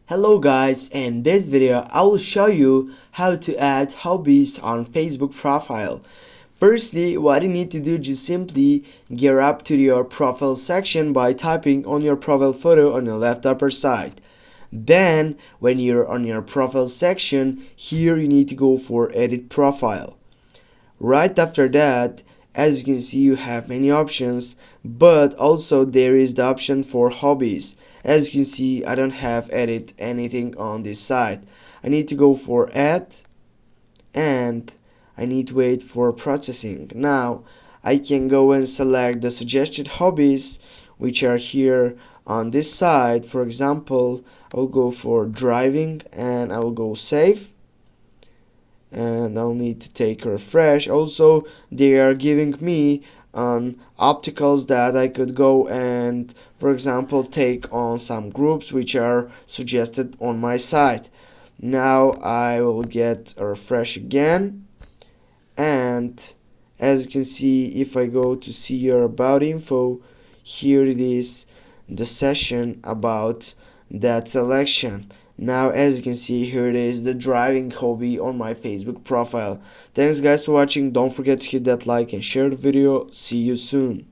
Hello guys, in this video I will show you how to add hobbies on Facebook profile. Firstly, what you need to do is just simply gear up to your profile section by typing on your profile photo on the left upper side. Then when you're on your profile section, here you need to go for edit profile. Right after that, as you can see, you have many options, but also there is the option for hobbies. As you can see, I don't have edit anything on this side. I need to go for add, and I need to wait for processing. Now I can go and select the suggested hobbies which are here on this side. For example, I'll go for driving and I will go save, and I'll need to take a refresh. Also, they are giving me opticals that I could go and, for example, take on some groups which are suggested on my site. Now I will get a refresh again, and as you can see, if I go to see your about info, here it is, the session about that selection. Now as you can see, here it is, the driving hobby on my Facebook profile. Thanks guys for watching. Don't forget to hit that like and share the video. See you soon.